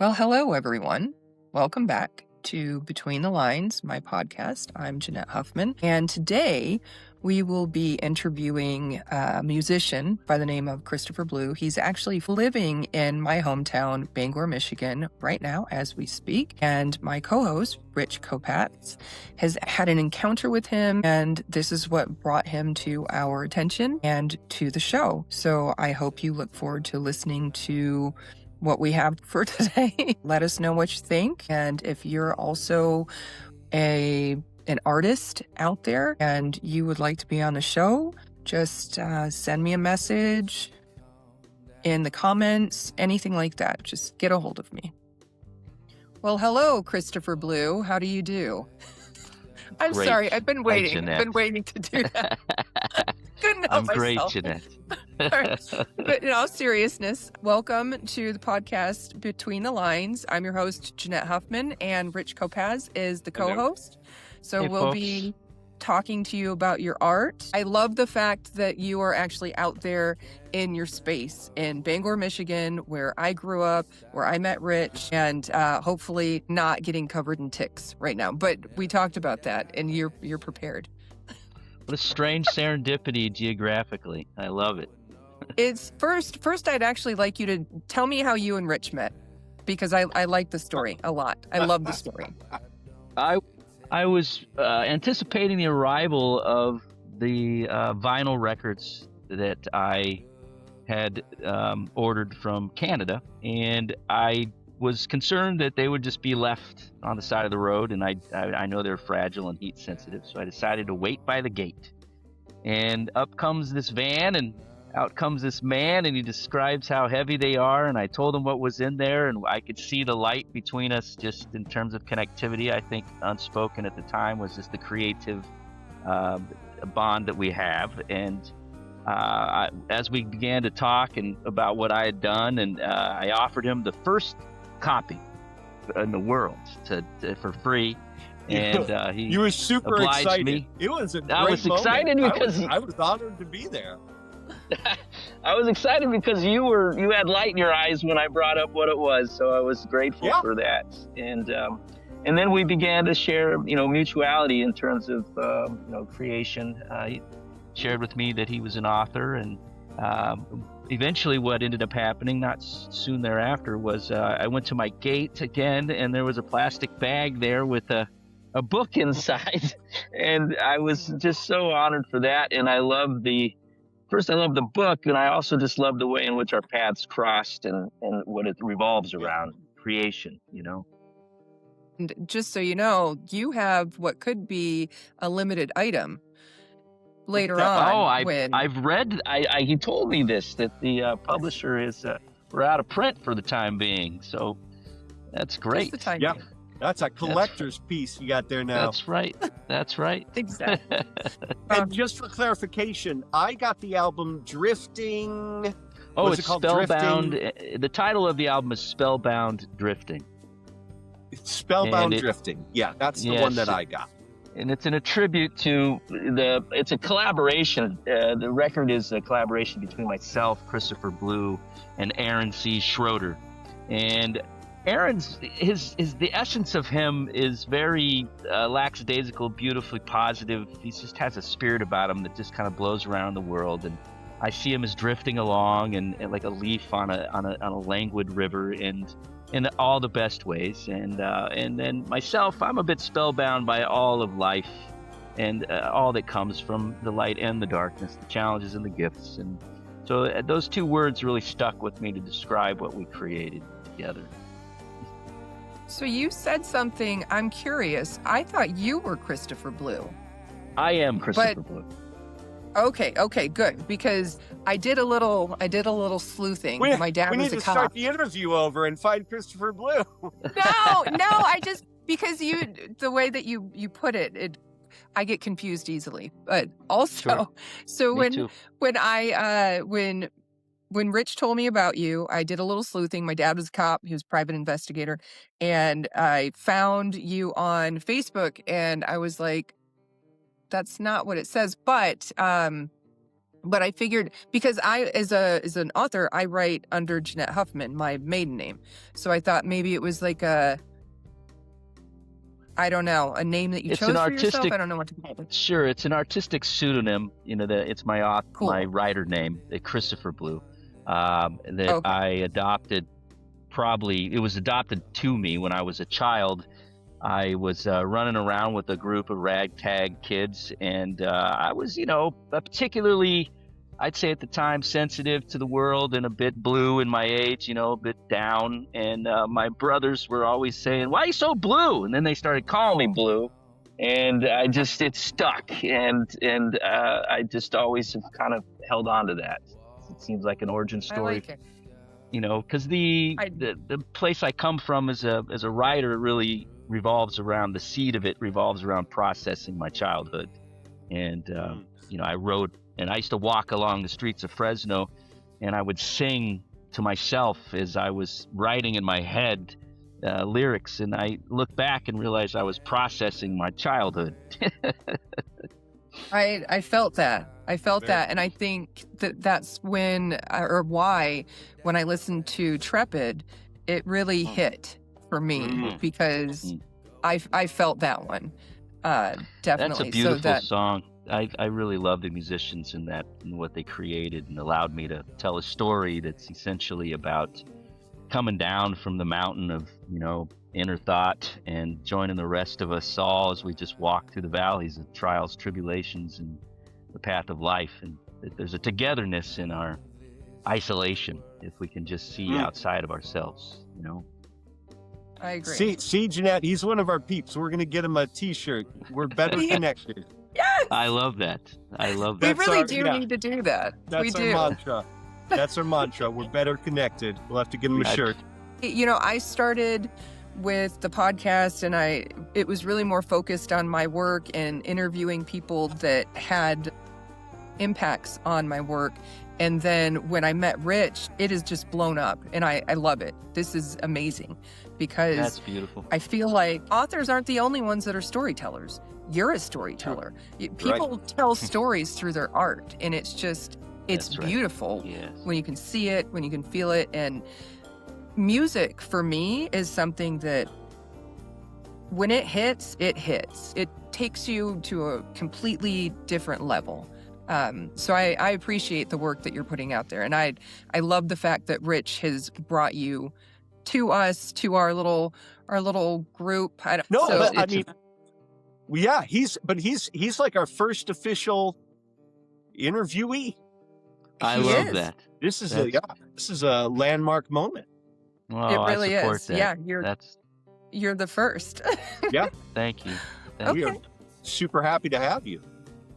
Well, hello, everyone. Welcome back to Between the Lines, my podcast. I'm Jeanette Huffman, and today we will be interviewing a musician by the name of Chrisopher Blue. He's actually living in my hometown, Bangor, Michigan, right now as we speak. And my co-host, Rich Kopacz, has had an encounter with him, and this is what brought him to our attention and to the show. So I hope you look forward to listening to what we have for today. Let us know what you think. And if you're also an artist out there and you would like to be on the show, just send me a message in the comments, anything like that. Just get a hold of me. Well, hello, Chrisopher Blue. How do you do? I'm Great. sorry. I've been waiting. Hi, I've been waiting to do that. Couldn't help I'm great, myself. Jeanette. But in all seriousness, welcome to the podcast Between the Lines. I'm your host, Jeanette Huffman, and Rich Kopacz is the co-host. So Hey, we'll folks. be talking to you about your art. I love the fact that you are actually out there in your space in Bangor, Michigan, where I grew up, where I met Rich, and hopefully not getting covered in ticks right now. But we talked about that, and you're prepared. What a strange serendipity geographically. I love it. It's first I'd actually like you to tell me how you and Rich met, because I like the story a lot. I love the story. I was anticipating the arrival of the vinyl records that I had ordered from Canada, and I was concerned that they would just be left on the side of the road, and I know they're fragile and heat sensitive, so I decided to wait by the gate. And up comes this van, and out comes this man, and he describes how heavy they are, and I told him what was in there, and I could see the light between us just in terms of connectivity. I think unspoken at the time was just the creative bond that we have. And as we began to talk and about what I had done, and I offered him the first copy in the world for free. And you were super obliged excited. me. It was a great I was moment. excited because I was honored to be there. I was excited because you had light in your eyes when I brought up what it was, so I was grateful for that. And then we began to share, mutuality in terms of creation. He shared with me that he was an author, and eventually what ended up happening, not soon thereafter, was I went to my gate again, and there was a plastic bag there with a book inside, and I was just so honored for that. And I love the book, and I also just love the way in which our paths crossed and what it revolves around, creation, And just so you know, you have what could be a limited item later on. I've read. He told me this, that the publisher is we're out of print for the time being, so that's great. Just the time Yeah. being. That's a collector's piece you got there now. That's right. That's right. Exactly. And just for clarification, I got the album Drifting. Oh, What's it's it called? Spellbound. Drifting? The title of the album is Spellbound Drifting. It's Spellbound And Drifting. Yeah, that's the Yes. one that I got. And it's in a tribute to it's a collaboration. The record is a collaboration between myself, Chrisopher Blue, and Aaron C. Schroeder. And Aaron's the essence of him is very lackadaisical, beautifully positive. He just has a spirit about him that just kind of blows around the world. And I see him as drifting along and like a leaf on a languid river, and in all the best ways. And then myself, I'm a bit spellbound by all of life and all that comes from the light and the darkness, the challenges and the gifts. And so those two words really stuck with me to describe what we created together. So you said something. I'm curious. I thought you were Chrisopher Blue. I am Chrisopher Blue. Okay, good. Because I did a little sleuthing. My dad we was need a to cop. start the interview over and find Chrisopher Blue. No, I just because the way that you put it, I get confused easily. But also, Sure. so Me too. when Rich told me about you, I did a little sleuthing. My dad was a cop. He was a private investigator. And I found you on Facebook, and I was like, that's not what it says. But But I figured, because I, as an author, I write under Jeanette Huffman, my maiden name. So I thought maybe it was like I don't know, a name that you It's an chose for yourself. artistic. I don't know what to call it. Sure, it's an artistic pseudonym. It's my Cool. my writer name, Chrisopher Blue, that Okay. I adopted. Probably it was adopted to me when I was a child. I was running around with a group of ragtag kids, and I was, particularly, I'd say at the time, sensitive to the world and a bit blue in my age, a bit down. And my brothers were always saying, "Why are you so blue?" And then they started calling me Blue, and it stuck, and I just always have kind of held on to that. It seems like an origin I story. like it. Because the place I come from as a writer really revolves around, the seed of it revolves around processing my childhood. And I wrote, and I used to walk along the streets of Fresno, and I would sing to myself as I was writing in my head lyrics, and I look back and realized I was processing my childhood. I felt that. And I think that's when, or why, when I listened to Trepid, it really hit for me, because I felt that one. Definitely. That's a beautiful song. I really love the musicians in that and what they created, and allowed me to tell a story that's essentially about coming down from the mountain of, inner thought and joining the rest of us all as we just walk through the valleys of trials, tribulations, and the path of life. And there's a togetherness in our isolation if we can just see outside of ourselves, I agree. See, Jeanette, he's one of our peeps. We're going to get him a T-shirt. We're better connected. Yes! I love that. We really do need to do that. That's our mantra. That's our mantra. We're better connected. We'll have to give him a shirt. I started with the podcast, and it was really more focused on my work and interviewing people that had impacts on my work. And then when I met Rich, it has just blown up, and I love it. This is amazing, because that's beautiful. I feel like authors aren't the only ones that are storytellers. You're a storyteller. People tell stories through their art, and it's beautiful when you can see it, when you can feel it. And music for me is something that when it hits. It takes you to a completely different level. So I appreciate the work that you're putting out there. And I love the fact that Rich has brought you to us, to our little group. He's like our first official interviewee. I love that. This is a landmark moment. Well, it really is. That. Yeah, you're the first. Yeah. Thank you. We are super happy to have you.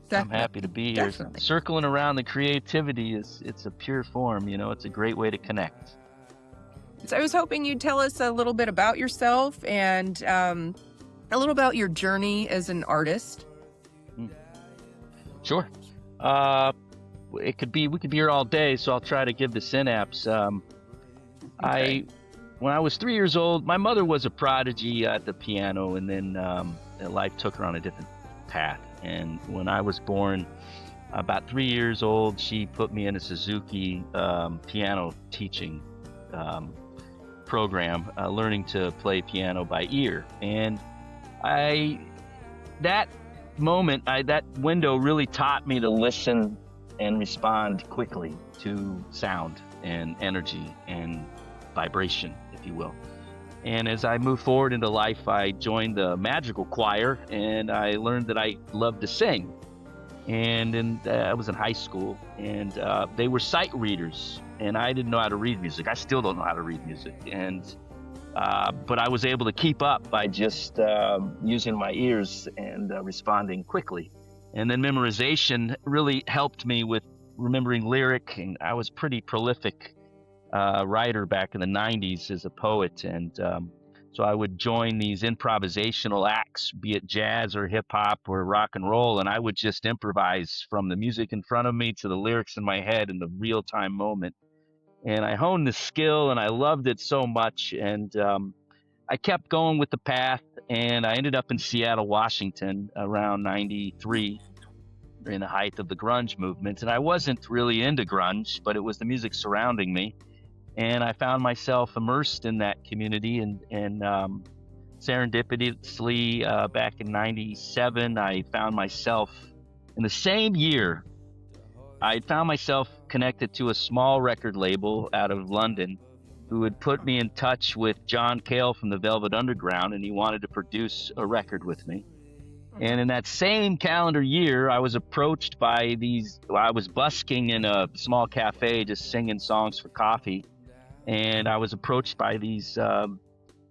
Definitely. I'm happy to be here. Definitely. Circling around the creativity it's a pure form, it's a great way to connect. So I was hoping you'd tell us a little bit about yourself and a little about your journey as an artist. Sure. We could be here all day, so I'll try to give the synapse. Okay. When I was 3 years old, my mother was a prodigy at the piano, and then life took her on a different path. And when I was born, about 3 years old, she put me in a Suzuki piano teaching program, learning to play piano by ear. And that window really taught me to listen and respond quickly to sound and energy and vibration, if you will. And as I moved forward into life, I joined the magical choir, and I learned that I loved to sing. And I was in high school, and they were sight readers, and I didn't know how to read music. I still don't know how to read music, but I was able to keep up by just using my ears and responding quickly. And then memorization really helped me with remembering lyric, and I was pretty prolific writer back in the 90s as a poet, and so I would join these improvisational acts, be it jazz or hip hop or rock and roll, and I would just improvise from the music in front of me to the lyrics in my head in the real time moment. And I honed the skill, and I loved it so much, and I kept going with the path, and I ended up in Seattle, Washington around 93, during the height of the grunge movement. And I wasn't really into grunge, but it was the music surrounding me. And I found myself immersed in that community. And serendipitously, back in 97, I found myself in the same year, I found myself connected to a small record label out of London who had put me in touch with John Cale from the Velvet Underground, and he wanted to produce a record with me. And in that same calendar year, I was approached by I was busking in a small cafe just singing songs for coffee, and I was approached by these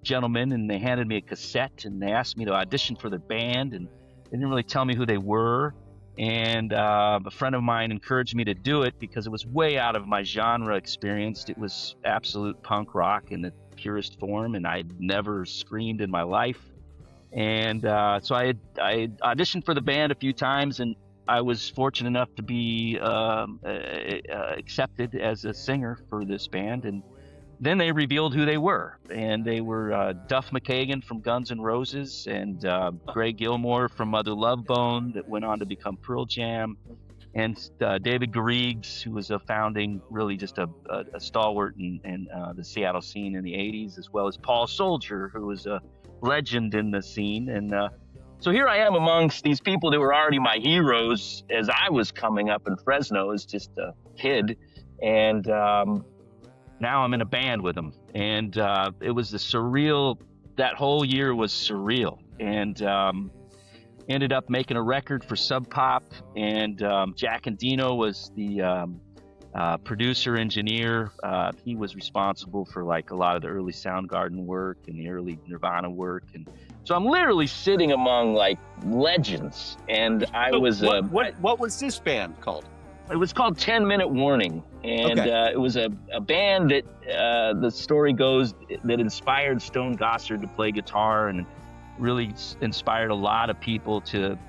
gentlemen, and they handed me a cassette, and they asked me to audition for their band, and they didn't really tell me who they were. And a friend of mine encouraged me to do it because it was way out of my genre experience. It was absolute punk rock in the purest form, and I'd never screamed in my life. And so I auditioned for the band a few times, and I was fortunate enough to be accepted as a singer for this band. And then they revealed who they were, and they were Duff McKagan from Guns N' Roses and Greg Gilmore from Mother Love Bone that went on to become Pearl Jam, and David Garrigues, who was a founding, really just a stalwart in the Seattle scene in the 80s, as well as Paul Soldier, who was a legend in the scene. And so here I am amongst these people that were already my heroes as I was coming up in Fresno as just a kid. And now I'm in a band with them, and it was that whole year was surreal, and ended up making a record for Sub Pop, and Jack Endino was the producer, engineer. He was responsible for like a lot of the early Soundgarden work and the early Nirvana work, and so I'm literally sitting among like legends. And what was this band called? It was called 10 Minute Warning, and it was a band that the story goes that inspired Stone Gossard to play guitar, and really inspired a lot of people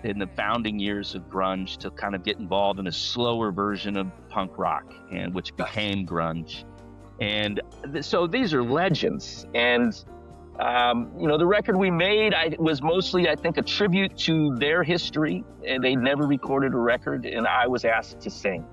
in the founding years of grunge to kind of get involved in a slower version of punk rock, and which became grunge. And so these are legends. And the record we made was mostly, I think, a tribute to their history. And they'd never recorded a record, and I was asked to sing.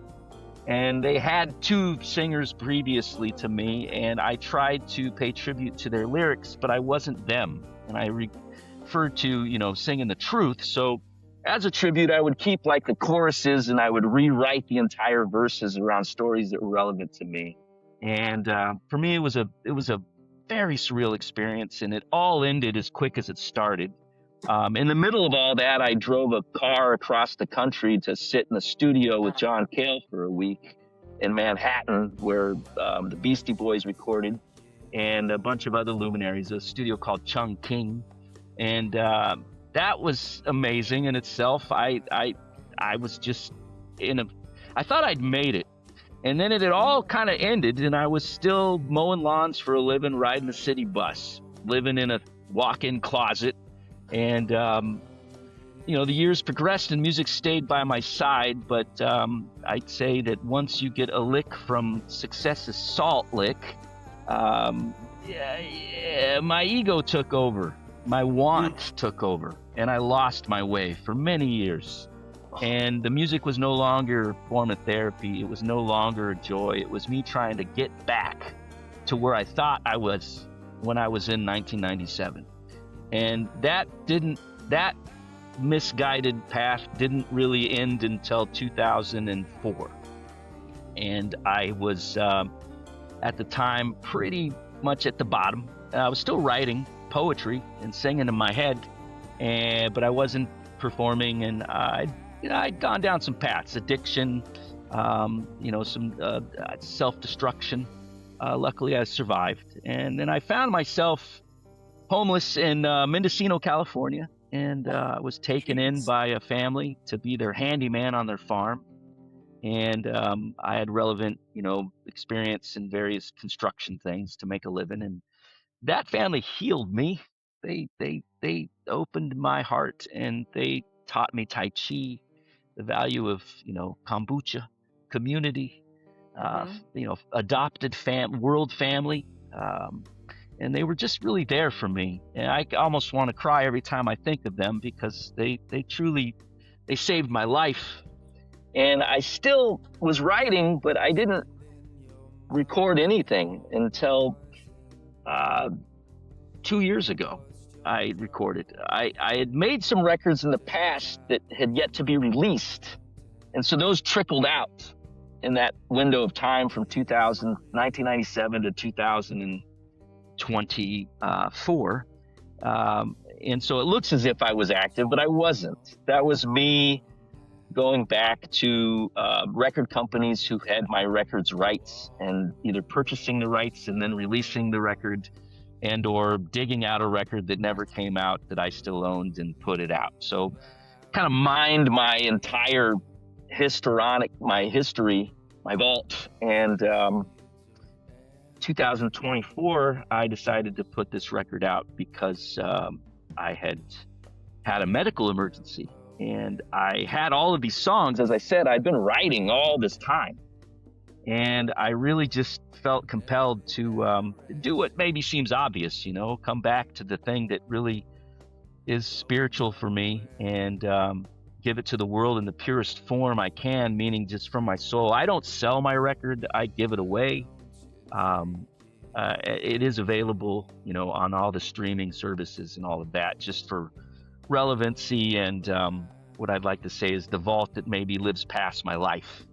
And they had two singers previously to me, and I tried to pay tribute to their lyrics, but I wasn't them. And I referred to, singing the truth. So as a tribute, I would keep like the choruses, and I would rewrite the entire verses around stories that were relevant to me. And for me, it was a very surreal experience, and it all ended as quick as it started. In the middle of all that, I drove a car across the country to sit in the studio with John Cale for a week in Manhattan, where the Beastie Boys recorded, and a bunch of other luminaries, a studio called Chung King. And that was amazing in itself. I was just I thought I'd made it. And then it had all kind of ended, and I was still mowing lawns for a living, riding the city bus, living in a walk-in closet. And, the years progressed and music stayed by my side. But I'd say that once you get a lick from success's salt lick, my ego took over. My want took over, and I lost my way for many years. And the music was no longer a form of therapy. It was no longer a joy. It was me trying to get back to where I thought I was when I was in 1997. And that misguided path didn't really end until 2004. And I was, at the time, pretty much at the bottom. I was still writing poetry and singing in my head, but I wasn't performing, and I'd gone down some paths, addiction, some self-destruction. Luckily, I survived. And then I found myself homeless in Mendocino, California, and was taken in by a family to be their handyman on their farm. And I had relevant, experience in various construction things to make a living. And that family healed me. They opened my heart, and they taught me Tai Chi, the value of, kombucha, community, adopted world family. And they were just really there for me. And I almost want to cry every time I think of them, because they saved my life. And I still was writing, but I didn't record anything until 2 years ago. I recorded. I had made some records in the past that had yet to be released. And so those trickled out in that window of time from 1997 to 2024. And so it looks as if I was active, but I wasn't. That was me going back to record companies who had my records rights and either purchasing the rights and then releasing the record, and or digging out a record that never came out that I still owned and put it out. So kind of mined my entire my history, my vault. And 2024, I decided to put this record out because I had a medical emergency. And I had all of these songs. As I said, I'd been writing all this time. And I really just felt compelled to do what maybe seems obvious, come back to the thing that really is spiritual for me and give it to the world in the purest form I can, meaning just from my soul. I don't sell my record. I give it away. It is available, on all the streaming services and all of that, just for relevancy and what I'd like to say is the vault that maybe lives past my life,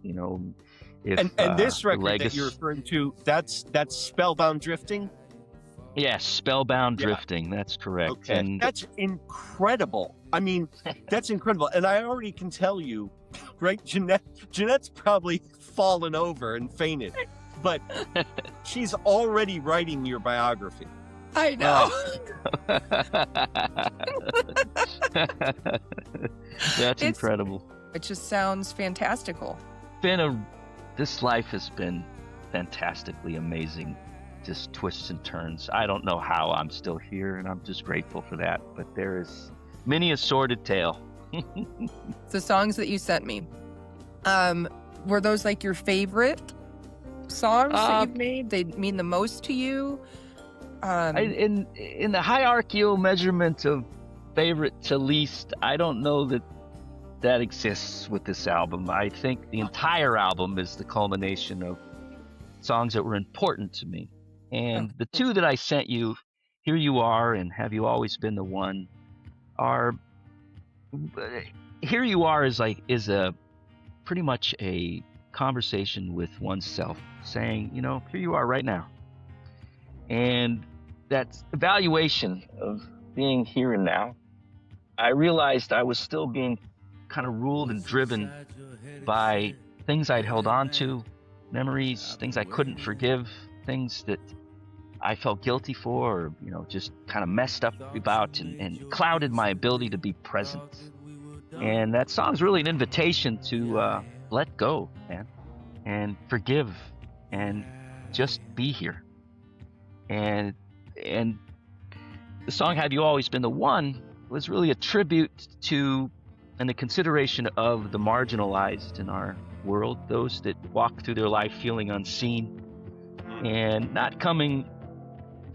If, and this record that you're referring to, that's Spellbound Drifting? Yes, Spellbound Drifting, that's correct. Okay. And that's incredible. I mean, that's incredible. And I already can tell you, right, Jeanette's probably fallen over and fainted, but she's already writing your biography. I know. That's incredible. It just sounds fantastical. This life has been fantastically amazing, just twists and turns. I don't know how I'm still here, and I'm just grateful for that. But there is many a sordid tale. The songs that you sent me, were those like your favorite songs that you've made? They mean the most to you? In the hierarchical measurement of favorite to least, I don't know that exists with this album. I think the entire album is the culmination of songs that were important to me. And the two that I sent you, Here You Are and Have You Always Been the One, are Here You Are is a pretty much a conversation with oneself, saying, here you are right now. And that evaluation of being here and now, I realized I was still being kind of ruled and driven by things I'd held on to, memories, things I couldn't forgive, things that I felt guilty for, or, just kind of messed up about and clouded my ability to be present. And that song's really an invitation to let go, man, and forgive and just be here. And the song Have You Always Been the One was really a tribute to and the consideration of the marginalized in our world, those that walk through their life feeling unseen and not coming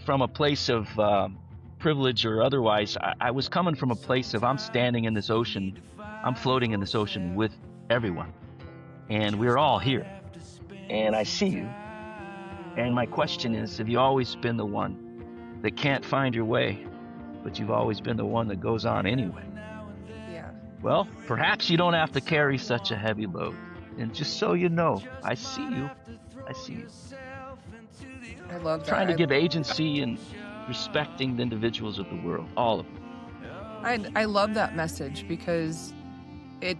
from a place of privilege or otherwise. I was coming from a place of I'm standing in this ocean, I'm floating in this ocean with everyone, and we're all here, and I see you. And my question is, have you always been the one that can't find your way, but you've always been the one that goes on anyway? Yeah. Well, perhaps you don't have to carry such a heavy load. And just so you know, I see you. I see you. I love that. Trying to give agency and respecting the individuals of the world, all of them. I love that message because it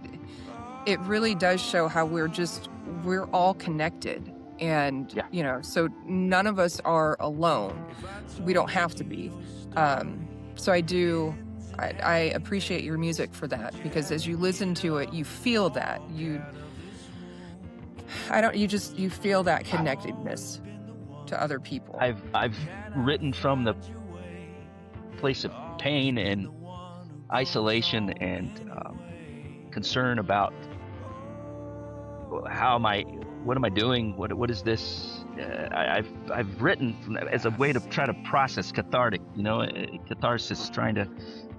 really does show how we're all connected. And, so none of us are alone. We don't have to be. So I appreciate your music for that, because as you listen to it, you feel that. You feel that connectedness to other people. I've written from the place of pain and isolation and concern about how my what am I doing? What is this? I've written as a way to try to process catharsis, trying to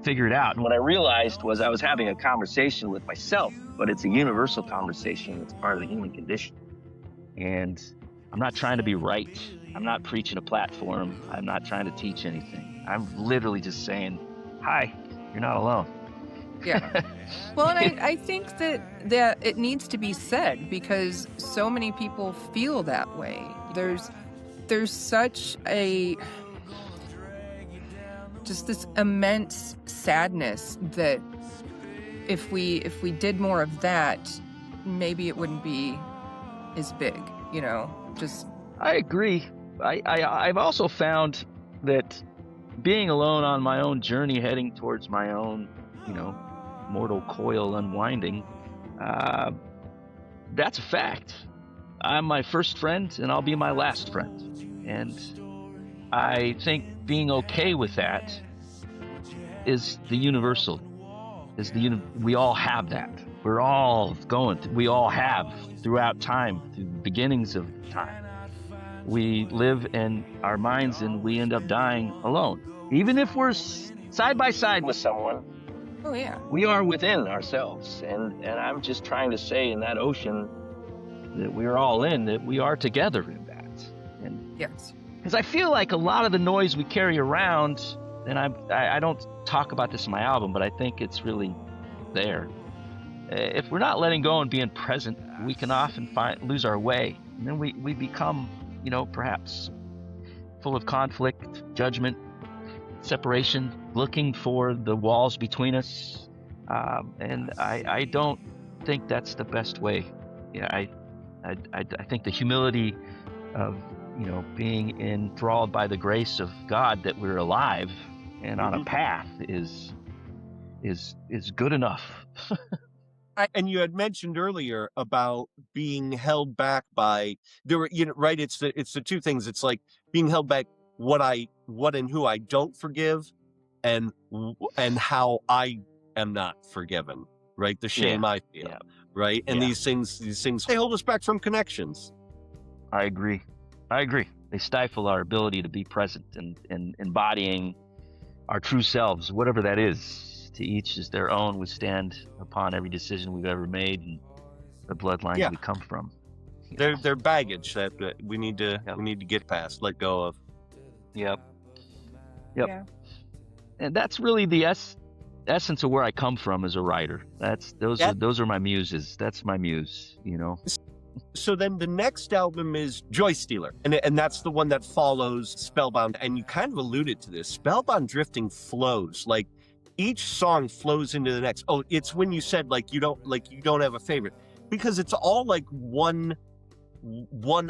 figure it out. And what I realized was I was having a conversation with myself, but it's a universal conversation. It's part of the human condition. And I'm not trying to be right. I'm not preaching a platform. I'm not trying to teach anything. I'm literally just saying, hi, you're not alone. Yeah. Well, and I think that it needs to be said because so many people feel that way. There's such just this immense sadness that if we did more of that, maybe it wouldn't be as big, just. I agree. I've also found that being alone on my own journey, heading towards my own, mortal coil unwinding, that's a fact. I'm my first friend and I'll be my last friend. And I think being okay with that is the universal. We all have that. We all have throughout time, through the beginnings of time. We live in our minds and we end up dying alone. Even if we're side by side with someone, oh yeah, we are within ourselves. And I'm just trying to say in that ocean that we're all in, that we are together in that. And yes. Because I feel like a lot of the noise we carry around, and I don't talk about this in my album, but I think it's really there. If we're not letting go and being present, we can often lose our way. And then we become, perhaps full of conflict, judgment, separation, looking for the walls between us. And I don't think that's the best way. Yeah, I think the humility of, being enthralled by the grace of God that we're alive and on a path is good enough. And you had mentioned earlier about being held back by there were, right? It's the two things. It's like being held back what and who I don't forgive, and how I am not forgiven. Right, the shame I feel. Yeah. Right, and these things they hold us back from connections. I agree. They stifle our ability to be present and embodying our true selves, whatever that is. To each is their own. We stand upon every decision we've ever made and the bloodlines we come from. They're baggage that we need to get past, let go of. Yep. Yeah. And that's really the essence of where I come from as a writer. Those are my muses. That's my muse, So then the next album is Joy Stealer, and that's the one that follows Spellbound. And you kind of alluded to this. Spellbound drifting flows, like each song flows into the next. Oh, it's when you said you don't have a favorite, because it's all like one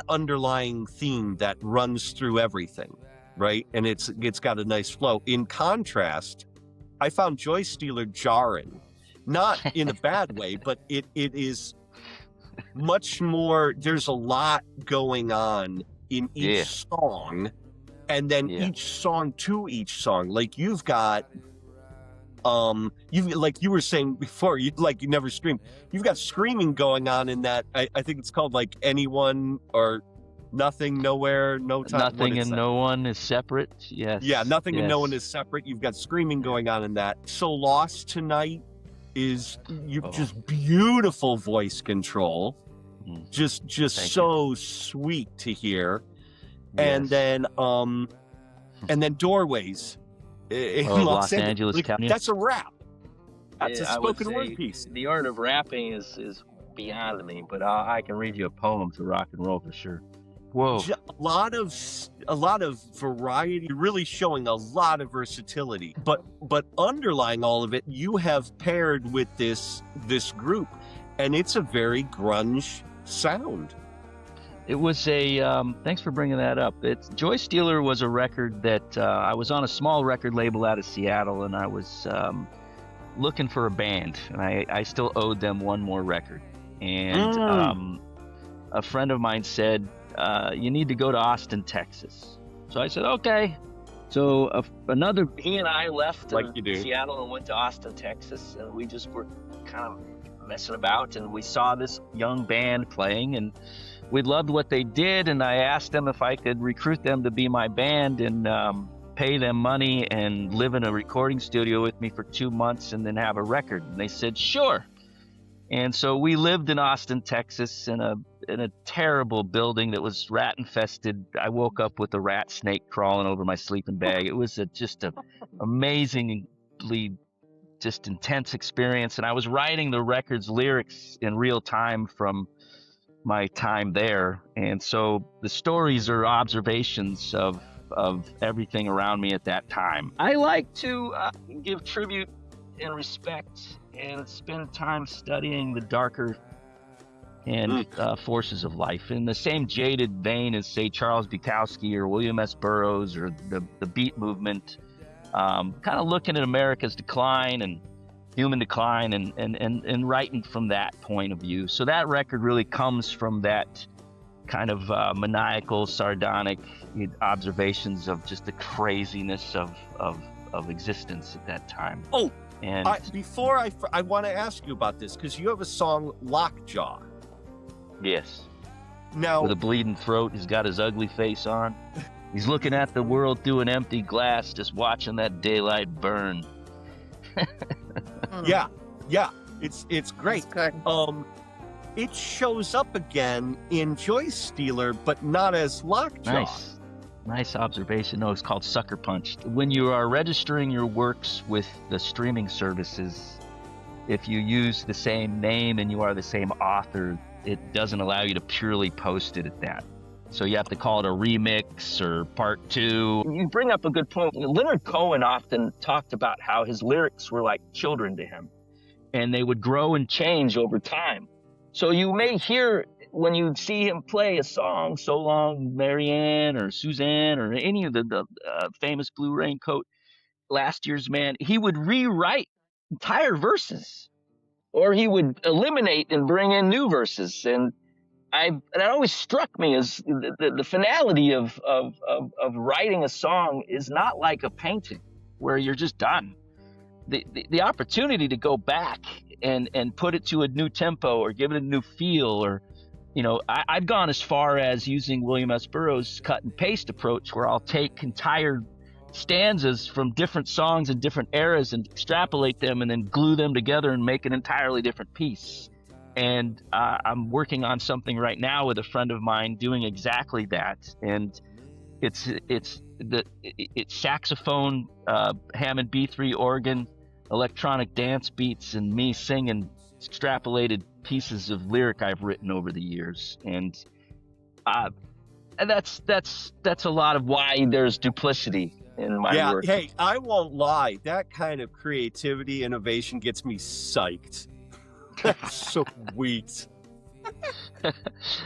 underlying theme that runs through everything, right? And it's got a nice flow. In contrast, I found Joy Stealer jarring, not in a bad way, but it is much more. There's a lot going on in each song, and then each song, like you've got like you were saying before, you never scream. You've got screaming going on in that. I think it's called like Anyone or Nothing, Nowhere, No Time. Nothing and No One is separate. Yes. Yeah, Nothing and No One is separate. You've got screaming going on in that. So Lost Tonight is just beautiful voice control. Just so sweet to hear. Yes. And then Doorways in Los Angeles, California. That's a rap. That's a spoken word piece. The art of rapping is beyond me, but I can read you a poem to rock and roll for sure. Whoa. A lot of variety, really showing a lot of versatility. But underlying all of it, you have paired with this group, and it's a very grunge sound. It was thanks for bringing that up. Joy Stealer was a record that I was on a small record label out of Seattle, and I was looking for a band, and I still owed them one more record. And a friend of mine said, you need to go to Austin, Texas. So I said, okay. So he and I left Seattle and went to Austin, Texas, and we just were kind of messing about, and we saw this young band playing, and we loved what they did, and I asked them if I could recruit them to be my band and pay them money and live in a recording studio with me for 2 months and then have a record. And they said, sure. And so we lived in Austin, Texas, in a terrible building that was rat infested. I woke up with a rat snake crawling over my sleeping bag. It was just an amazingly just intense experience. And I was writing the record's lyrics in real time from my time there. And so the stories are observations of everything around me at that time. I like to give tribute and respect and spend time studying the darker and forces of life in the same jaded vein as, say, Charles Bukowski or William S. Burroughs or the Beat movement, kind of looking at America's decline and human decline and writing from that point of view. So that record really comes from that kind of maniacal, sardonic observations of just the craziness of existence at that time. Oh, and before I want to ask you about this, because you have a song, Lockjaw. Yes. Now, with a bleeding throat, he's got his ugly face on. He's looking at the world through an empty glass, just watching that daylight burn. yeah, it's great. That's good. It shows up again in Joy Stealer, but not as Lockjaw. Nice observation. No, it's called Sucker Punch. When you are registering your works with the streaming services, if you use the same name and you are the same author, it doesn't allow you to purely post it at that. So you have to call it a remix or part 2. You bring up a good point. Leonard Cohen often talked about how his lyrics were like children to him, and they would grow and change over time. So you may hear, when you see him play a song, So Long Marianne or Suzanne or any of the famous Blue Raincoat, Last Year's Man, he would rewrite entire verses, or he would eliminate and bring in new verses. And that always struck me as the finality of writing a song is not like a painting where you're just done. The opportunity to go back and put it to a new tempo or give it a new feel, or I've gone as far as using William S. Burroughs' cut and paste approach, where I'll take entire stanzas from different songs and different eras and extrapolate them and then glue them together and make an entirely different piece. And I'm working on something right now with a friend of mine doing exactly that. And it's saxophone, Hammond B3 organ, electronic dance beats, and me singing extrapolated pieces of lyric I've written over the years. And that's a lot of why there's duplicity in my work. Hey, I won't lie. That kind of creativity, innovation gets me psyched. That's so sweet.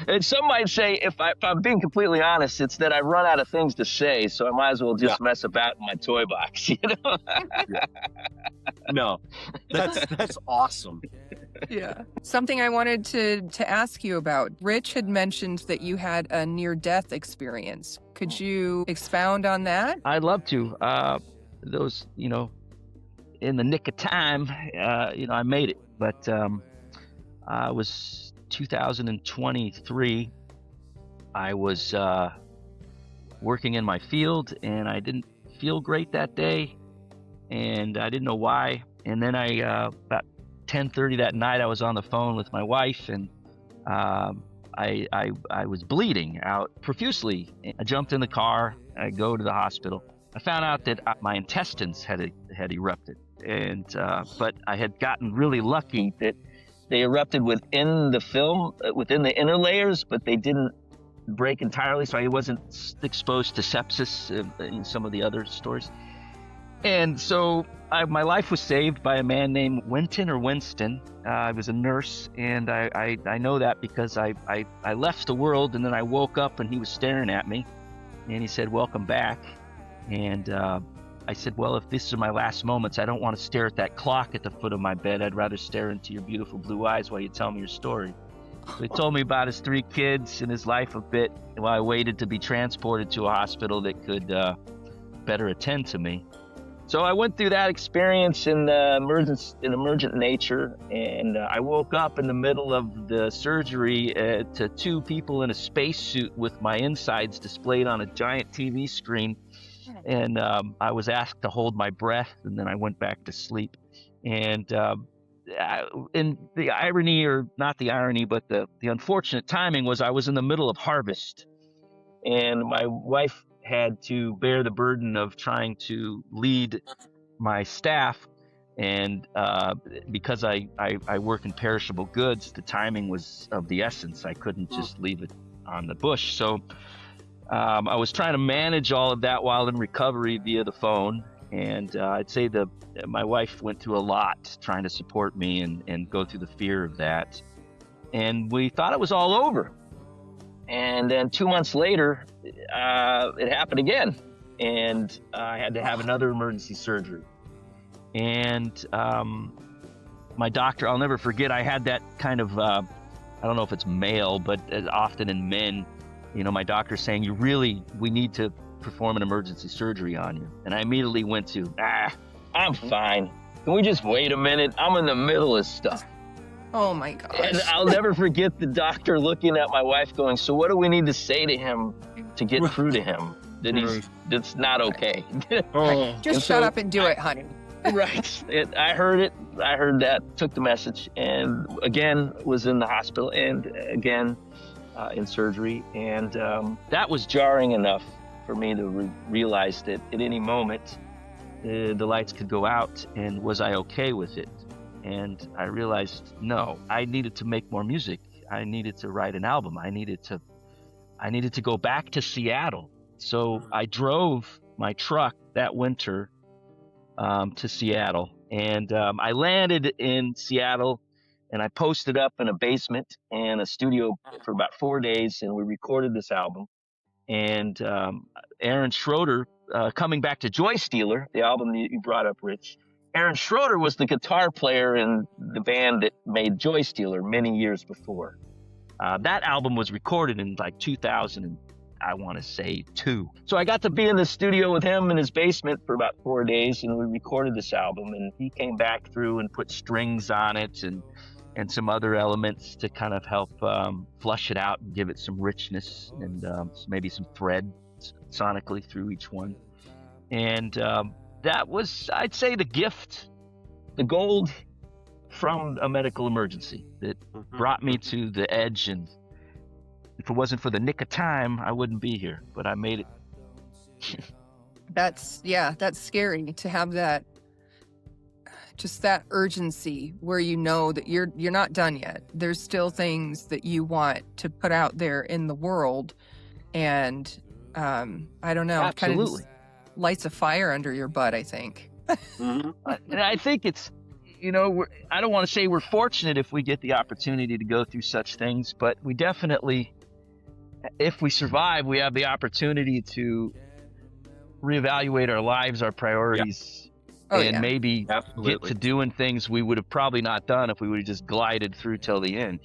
And some might say, if I'm being completely honest, it's that I run out of things to say, so I might as well just mess about in my toy box, No, that's awesome. Yeah. Something I wanted to ask you about. Rich had mentioned that you had a near-death experience. Could you expound on that? I'd love to. Those, in the nick of time, I made it. But I was 2023. I was working in my field, and I didn't feel great that day, and I didn't know why. And then about 10:30 that night, I was on the phone with my wife, and I was bleeding out profusely. I jumped in the car. I go to the hospital. I found out that my intestines had erupted. And but I had gotten really lucky that they erupted within the film, within the inner layers, but they didn't break entirely, so I wasn't exposed to sepsis in some of the other stories. And so my life was saved by a man named Winston. I was a nurse, and I know that because I left the world, and then I woke up, and he was staring at me, and he said, "Welcome back." And I said, well, if this is my last moments, I don't want to stare at that clock at the foot of my bed. I'd rather stare into your beautiful blue eyes while you tell me your story. So he told me about his 3 kids and his life a bit while I waited to be transported to a hospital that could better attend to me. So I went through that experience in emergent nature, and I woke up in the middle of the surgery to two people in a spacesuit with my insides displayed on a giant TV screen, and I was asked to hold my breath, and then I went back to sleep. And the irony, or not the irony, but the unfortunate timing was I was in the middle of harvest, and my wife had to bear the burden of trying to lead my staff, and because I work in perishable goods, the timing was of the essence. I couldn't just leave it on the bush. So I was trying to manage all of that while in recovery via the phone, and I'd say my wife went through a lot trying to support me and go through the fear of that, and we thought it was all over. And then 2 months later, it happened again, and I had to have another emergency surgery. And my doctor, I'll never forget, I had that kind of, I don't know if it's male, but often in men, my doctor saying, we need to perform an emergency surgery on you. And I immediately went to, I'm fine. Can we just wait a minute? I'm in the middle of stuff. Oh my gosh. And I'll never forget the doctor looking at my wife going, so what do we need to say to him to get through to him that that's not okay? Just shut up and do it, honey. Right. I heard it. I heard that, took the message, and again was in the hospital, and again in surgery. And that was jarring enough for me to realize that at any moment the lights could go out, and was I okay with it? And I realized, no, I needed to make more music. I needed to write an album. I needed to go back to Seattle. So I drove my truck that winter to Seattle, and I landed in Seattle, and I posted up in a basement and a studio for about 4 days, and we recorded this album. And Aaron Schroeder, coming back to Joy Stealer, the album that you brought up, Rich, Aaron Schroeder was the guitar player in the band that made Joy Stealer many years before. That album was recorded in like 2000, I want to say 2. So I got to be in the studio with him in his basement for about 4 days, and we recorded this album. And he came back through and put strings on it and some other elements to kind of help flush it out and give it some richness and maybe some thread sonically through each one. And that was, I'd say, the gift, the gold from a medical emergency that brought me to the edge. And if it wasn't for the nick of time, I wouldn't be here, but I made it. That's scary to have that, just that urgency where you know that you're not done yet. There's still things that you want to put out there in the world. And I don't know, absolutely. Kind of lights a fire under your butt, I think. And I think it's, I don't want to say we're fortunate if we get the opportunity to go through such things, but we definitely, if we survive, we have the opportunity to reevaluate our lives, our priorities, maybe get to doing things we would have probably not done if we would have just glided through till the end,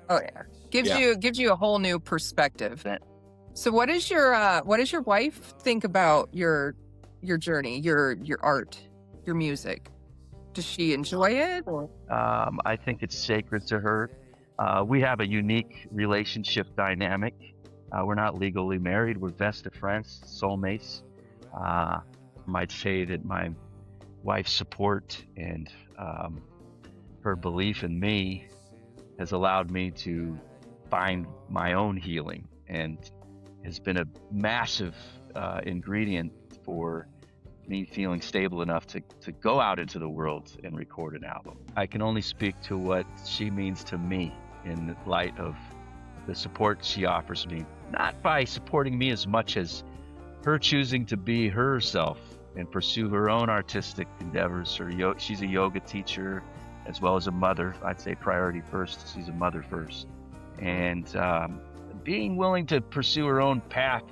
Oh yeah. Gives you a whole new perspective. So what does your wife think about your journey, your art, your music? Does she enjoy it? Or? I think it's sacred to her. We have a unique relationship dynamic. We're not legally married. We're best of friends, soulmates. I might say that my wife's support and her belief in me has allowed me to find my own healing, and has been a massive ingredient for me feeling stable enough to go out into the world and record an album. I can only speak to what she means to me in light of the support she offers me, not by supporting me as much as her choosing to be herself and pursue her own artistic endeavors. She's a yoga teacher as well as a mother. I'd say priority first. She's a mother first. And being willing to pursue her own path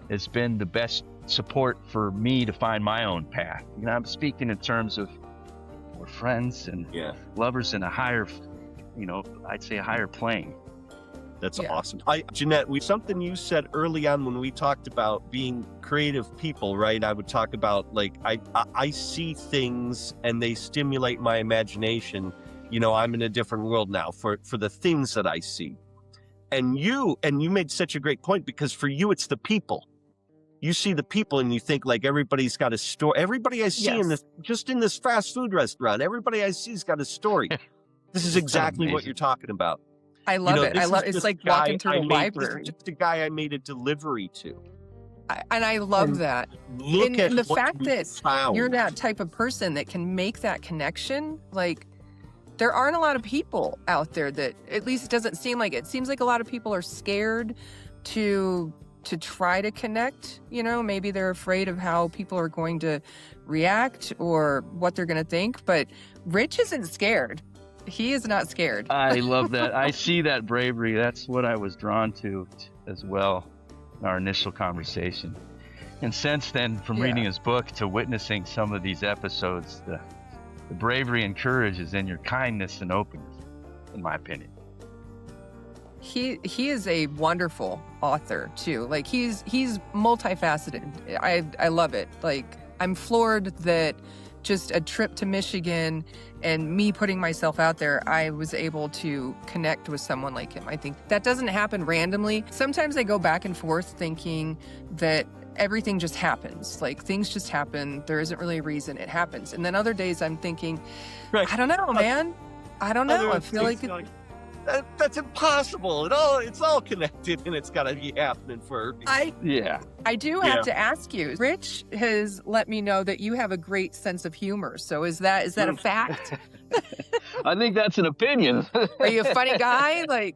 has been the best support for me to find my own path. I'm speaking in terms of we're friends and lovers in a higher, I'd say a higher plane. That's Yeah. awesome. Jeanette, something you said early on when we talked about being creative people, right? I would talk about like I see things and they stimulate my imagination. You know, I'm in a different world now for the things that I see. And you made such a great point, because for you it's the people. You see the people and you think like everybody's got a story. Everybody I see in Yes. in this fast food restaurant, everybody I see has got a story. This is exactly what you're talking about. I love it. This is It's just like a guy walking through a This library. is just a guy I made a delivery to. And I love And that. Look And at the what fact we that found. you're that type of person that can make that connection. Like, there aren't a lot of people out there that, at least it doesn't seem like it. Seems like a lot of people are scared to try to connect. You know, maybe they're afraid of how people are going to react or what they're going to think. But Rich isn't scared. He is not scared. I love that. I see that bravery. That's what I was drawn to as well in our initial conversation. And since then, from reading his book to witnessing some of these episodes, the bravery and courage is in your kindness and openness, in my opinion. He is a wonderful author too. Like, he's multifaceted. I love it. Like, I'm floored that just a trip to Michigan and me putting myself out there, I was able to connect with someone like him. I think that doesn't happen randomly. Sometimes I go back and forth thinking that everything just happens. Like, things just happen. There isn't really a reason, it happens. And then other days I'm thinking, Right. I don't know, man. I don't know. I feel like that's impossible. It's all connected, and it's got to be happening for. I do have Yeah. to ask you. Rich has let me know that you have a great sense of humor. So is that a fact? I think that's an opinion. Are you a funny guy? Like,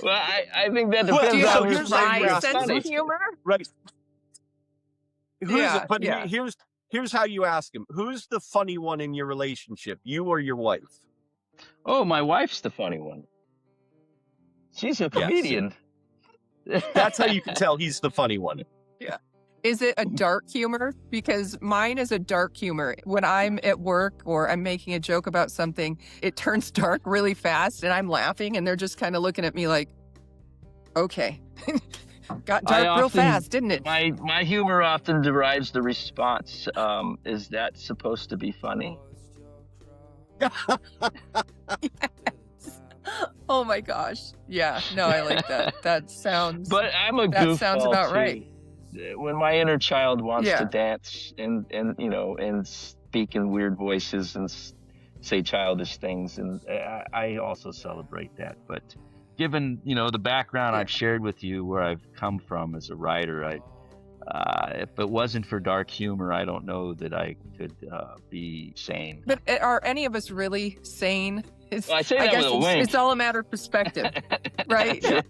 Well, I think that Well, depends do you so have on a here's how you dry ask sense funny. of humor? Right. Yeah, yeah. Here's how you ask him. Who's the funny one in your relationship, you or your wife? Oh, my wife's the funny one. She's a comedian. That's how you can tell he's the funny one. Is it a dark humor? Because mine is a dark humor. When I'm at work or I'm making a joke about something, it turns dark really fast and I'm laughing and they're just kind of looking at me like, okay. Got dark real fast, didn't it? My humor often derives the response. Is that supposed to be funny? Oh my gosh. Yeah, no, I like that. That sounds But I'm a that goofball sounds about too. right. When my inner child wants Yeah. to dance and speak in weird voices and say childish things, and I also celebrate that. But given the background I've shared with you, where I've come from as a writer, if it wasn't for dark humor, I don't know that I could be sane. But are any of us really sane? Well, I say that with a wink. It's all a matter of perspective, right?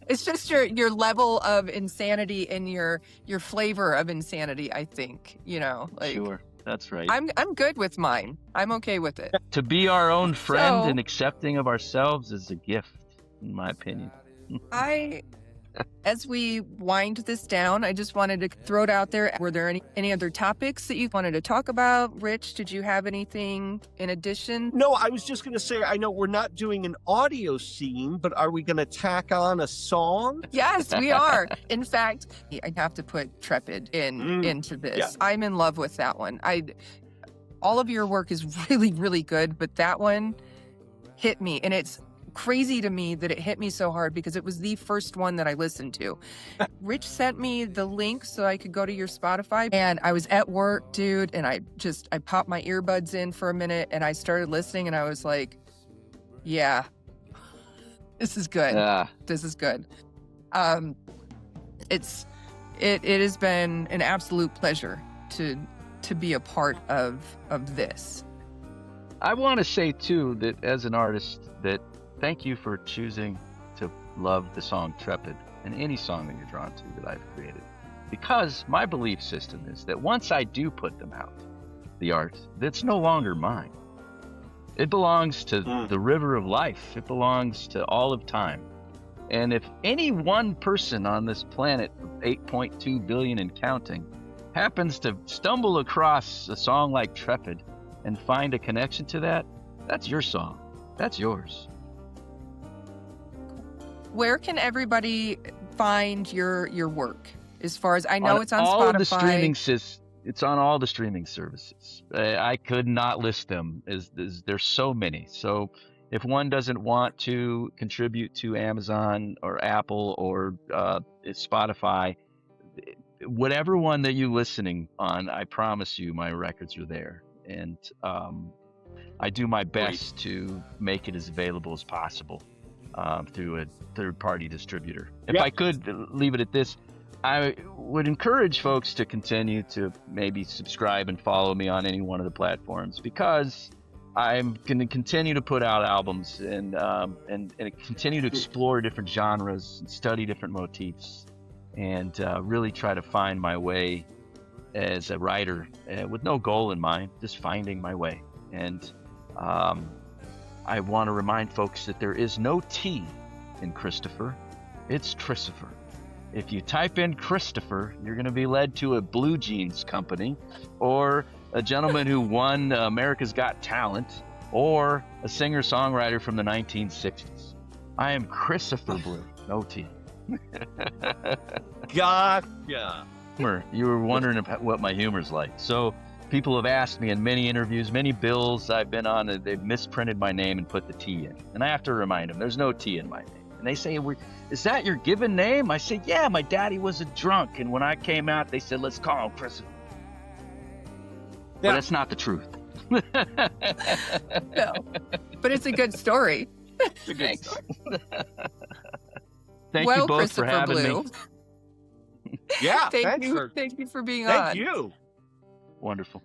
It's just your level of insanity and your flavor of insanity, I think. Like, Sure, that's right. I'm good with mine. I'm okay with it. To be our own friend So- and accepting of ourselves is a gift, in my opinion. As we wind this down, I just wanted to throw it out there. Were there any other topics that you wanted to talk about? Rich, did you have anything in addition? No, I was just going to say, I know we're not doing an audio scene, but are we going to tack on a song? Yes, we are. In fact, I have to put Trepid into this. Yeah. I'm in love with that one. All of your work is really, really good, but that one hit me. And it's crazy to me that it hit me so hard because it was the first one that I listened to. Rich sent me the link so I could go to your Spotify, and I was at work, dude, and I popped my earbuds in for a minute and I started listening and I was like, yeah, this is good. This is good. It has been an absolute pleasure to be a part of this. I want to say too that as an artist, that thank you for choosing to love the song Trepid and any song that you're drawn to that I've created. Because my belief system is that once I do put them out, the art, that's no longer mine. It belongs to the river of life. It belongs to all of time. And if any one person on this planet, 8.2 billion and counting, happens to stumble across a song like Trepid and find a connection to that, that's your song. That's yours. where can everybody find your work? As far as I know, it's on all Spotify. The streaming it's on all the streaming services. I could not list them. There's so many. So if one doesn't want to contribute to Amazon or Apple or Spotify, whatever one that you're listening on, I promise you my records are there. And I do my best to make it as available as possible through a third-party distributor. If I could leave it at this, I would encourage folks to continue to maybe subscribe and follow me on any one of the platforms, because I'm going to continue to put out albums and continue to explore different genres and study different motifs and really try to find my way as a writer with no goal in mind, just finding my way. And I want to remind folks that there is no T in Christopher. It's Chrisopher. If you type in Christopher, you're going to be led to a blue jeans company, or a gentleman who won America's Got Talent, or a singer-songwriter from the 1960s. I am Chrisopher Blue, no T. Gotcha. You were wondering what my humor's like. So people have asked me in many interviews, many bills I've been on, they've misprinted my name and put the T in. And I have to remind them, there's no T in my name. And they say, is that your given name? I say, yeah, my daddy was a drunk. And when I came out, they said, let's call him Christopher. But that's not the truth. No, but it's a good story. It's a good story. Thank you both for having Blue. me. Yeah, Thank you for being on. Thank you. Wonderful.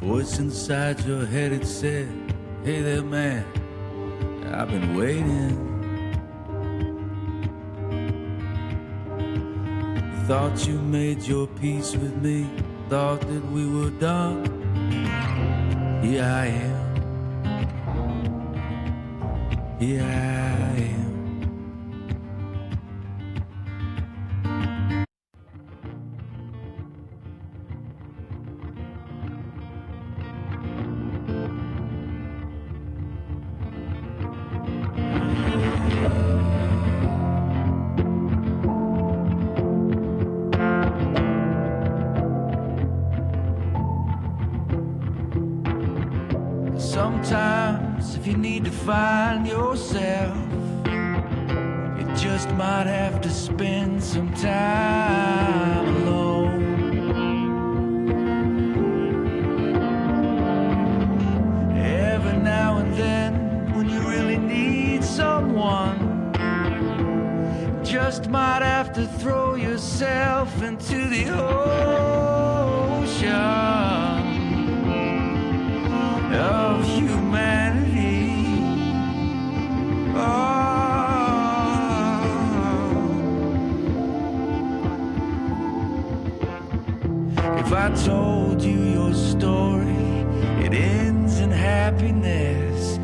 Voice inside your head, it said, hey there, man, I've been waiting. You thought you made your peace with me, thought that we were done. Here I am. Here I am. Sometimes if you need to find yourself, you just might have to spend some time alone. Every now and then, when you really need someone, just might have to throw yourself into the ocean of humanity. If I told you your story, it ends in happiness,